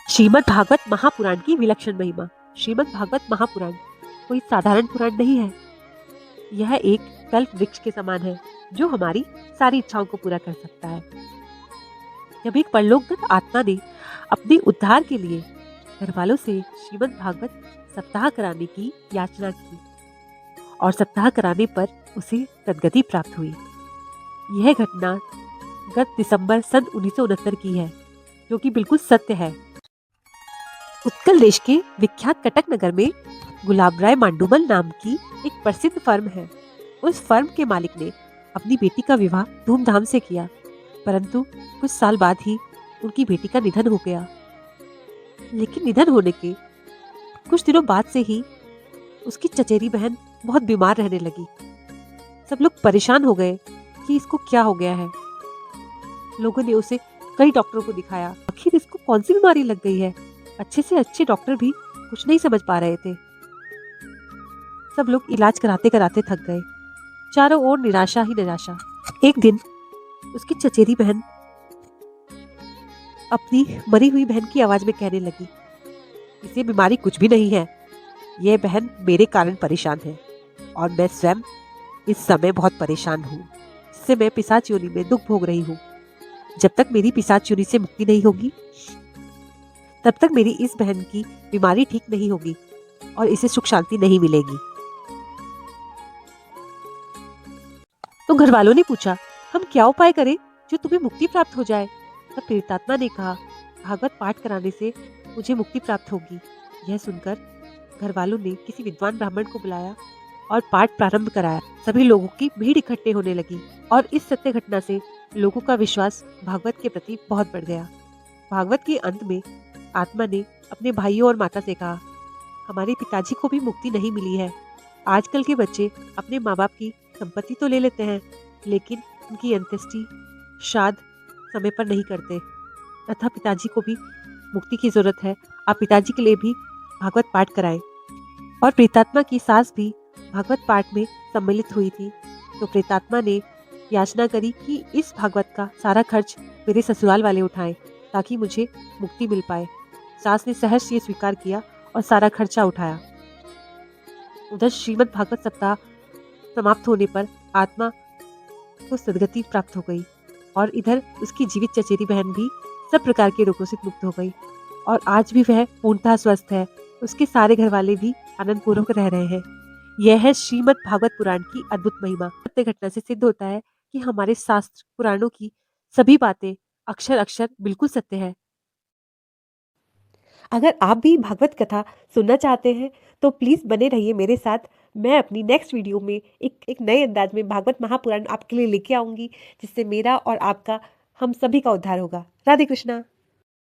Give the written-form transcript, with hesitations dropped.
श्रीमद् भागवत महापुराण की विलक्षण महिमा। श्रीमद् भागवत महापुराण कोई साधारण पुराण नहीं है। यह एक कल्प वृक्ष के समान है जो हमारी सारी इच्छाओं को पूरा कर सकता है। जब एक परलोकगत आत्मा ने अपने उद्धार के लिए घर वालों से श्रीमद् भागवत सप्ताह कराने की याचना की और सप्ताह कराने पर उसे सद्गति प्राप्त हुई। यह घटना गत दिसंबर सन 1969 की है, जो कि बिल्कुल सत्य है। उत्कल देश के विख्यात कटक नगर में गुलाबराय मांडूमल नाम की एक प्रसिद्ध फर्म है। उस फर्म के मालिक ने अपनी बेटी का विवाह धूमधाम से किया, परंतु कुछ साल बाद ही उनकी बेटी का निधन हो गया। लेकिन निधन होने के कुछ दिनों बाद से ही उसकी चचेरी बहन बहुत बीमार रहने लगी। सब लोग परेशान हो गए कि इसको क्या हो गया है। लोगों ने उसे कई डॉक्टरों को दिखाया, आखिर इसको कौन सी बीमारी लग गई है। अच्छे से अच्छे डॉक्टर भी कुछ नहीं समझ पा रहे थे। सब लोग इलाज कराते कराते थक गए। चारों ओर निराशा ही निराशा। एक दिन उसकी चचेरी बहन अपनी मरी हुई बहन की आवाज में कहने लगी, इसे बीमारी कुछ भी नहीं है। यह बहन मेरे कारण परेशान है और मैं स्वयं इस समय बहुत परेशान हूँ, जिससे मैं पिशाच योनि में दुख भोग रही हूँ। जब तक मेरी पिशाच योनि से मुक्ति नहीं होगी, तब तक मेरी इस बहन की बीमारी ठीक नहीं होगी और इसे सुख शांति नहीं मिलेगी। तो घर वालों ने पूछा, हम क्या उपाय करें जो तुम्हें मुक्ति प्राप्त हो जाए। तब प्रेतात्मा ने कहा, भागवत पाठ कराने से मुझे मुक्ति प्राप्त होगी। यह सुनकर घर वालों ने किसी विद्वान ब्राह्मण को बुलाया और पाठ प्रारंभ कराया। सभी लोगों की भीड़ इकट्ठे होने लगी और इस सत्य घटना से लोगों का विश्वास भागवत के प्रति बहुत बढ़ गया। भागवत के अंत में आत्मा ने अपने भाइयों और माता से कहा, हमारे पिताजी को भी मुक्ति नहीं मिली है। आजकल के बच्चे अपने माँ बाप की संपत्ति तो ले लेते हैं, लेकिन उनकी अंत्येष्टि श्राद्ध समय पर नहीं करते। अतः पिताजी को भी मुक्ति की जरूरत है। आप पिताजी के लिए भी भागवत पाठ कराएं। और प्रेतात्मा की सास भी भागवत पाठ में सम्मिलित हुई थी। तो प्रेतात्मा ने याचना करी कि इस भागवत का सारा खर्च मेरे ससुराल वाले उठाएं, ताकि मुझे मुक्ति मिल पाए। सास ने सहर्ष ये स्वीकार किया और सारा खर्चा उठाया। उधर श्रीमद् भागवत सप्ताह समाप्त होने पर आत्मा को सद्गति प्राप्त हो गई और इधर उसकी जीवित चचेरी बहन भी सब प्रकार के रोगों से मुक्त हो गई और आज भी वह पूर्णतः स्वस्थ है। उसके सारे घर वाले भी आनंद पूर्वक रह रहे हैं। यह है श्रीमद् भागवत पुराण की अद्भुत महिमा। सत्य घटना से सिद्ध होता है कि हमारे शास्त्र पुराणों की सभी बातें अक्षर अक्षर बिल्कुल सत्य है। अगर आप भी भागवत कथा सुनना चाहते हैं तो प्लीज़ बने रहिए मेरे साथ। मैं अपनी नेक्स्ट वीडियो में एक नए अंदाज में भागवत महापुराण आपके लिए लेके आऊंगी, जिससे मेरा और आपका हम सभी का उद्धार होगा। राधे कृष्णा।